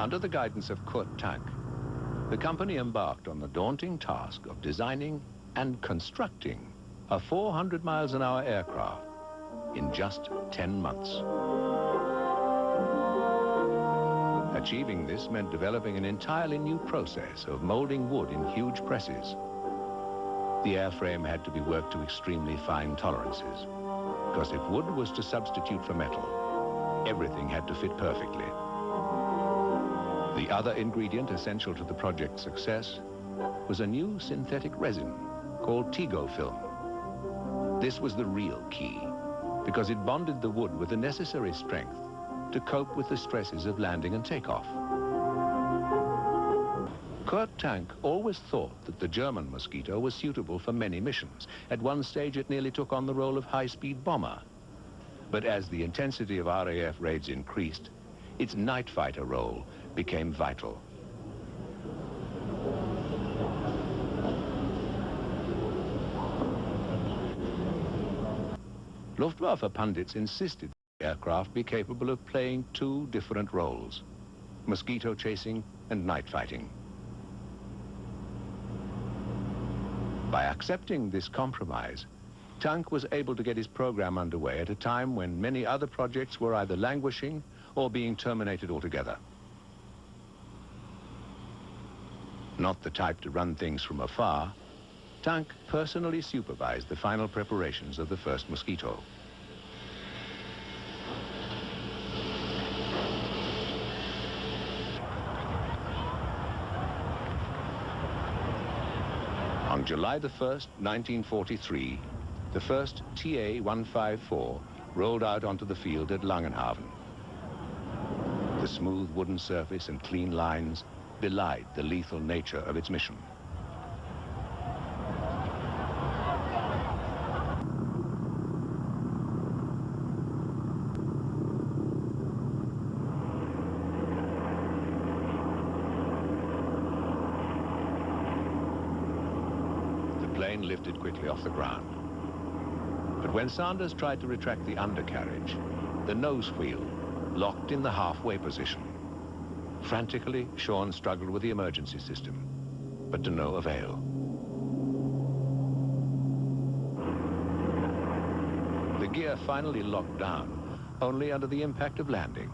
Under the guidance of Kurt Tank, the company embarked on the daunting task of designing and constructing a 400 miles an hour aircraft in just 10 months. Achieving this meant developing an entirely new process of molding wood in huge presses. The airframe had to be worked to extremely fine tolerances, because if wood was to substitute for metal, everything had to fit perfectly. The other ingredient essential to the project's success was a new synthetic resin called Tego film. This was the real key, because it bonded the wood with the necessary strength to cope with the stresses of landing and takeoff. Kurt Tank always thought that the German Mosquito was suitable for many missions. At one stage, it nearly took on the role of high-speed bomber. But as the intensity of RAF raids increased, its night fighter role became vital. Luftwaffe pundits insisted the aircraft be capable of playing two different roles: mosquito chasing and night fighting. By accepting this compromise, Tank was able to get his program underway at a time when many other projects were either languishing or being terminated altogether. Not the type to run things from afar, Tank personally supervised the final preparations of the first Mosquito. On July the 1st, 1943, the first TA-154 rolled out onto the field at Langenhaven. The smooth wooden surface and clean lines belied the lethal nature of its mission. The plane lifted quickly off the ground. But when Sanders tried to retract the undercarriage, the nose wheel locked in the halfway position. Frantically, Sean struggled with the emergency system, but to no avail. The gear finally locked down, only under the impact of landing.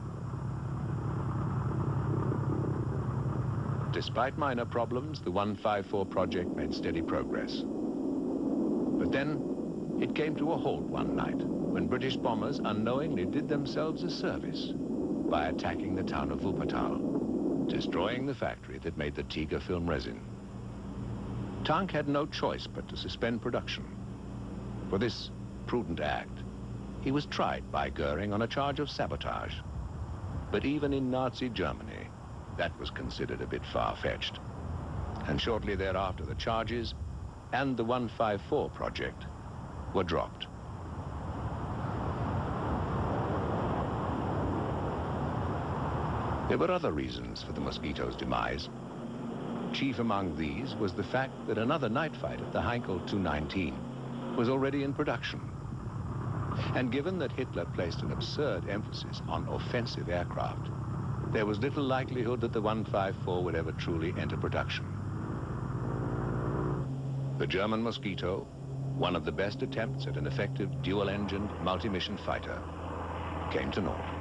Despite minor problems, the 154 project made steady progress. But then, it came to a halt one night when British bombers unknowingly did themselves a service by attacking the town of Wuppertal, destroying the factory that made the Tego film resin. Tank had no choice but to suspend production. For this prudent act, he was tried by Goering on a charge of sabotage. But even in Nazi Germany, that was considered a bit far-fetched. And shortly thereafter, the charges and the 154 project were dropped. There were other reasons for the Mosquito's demise. Chief among these was the fact that another night fighter, the Heinkel 219, was already in production. And given that Hitler placed an absurd emphasis on offensive aircraft, there was little likelihood that the 154 would ever truly enter production. The German Mosquito, one of the best attempts at an effective dual-engined multi-mission fighter, came to naught.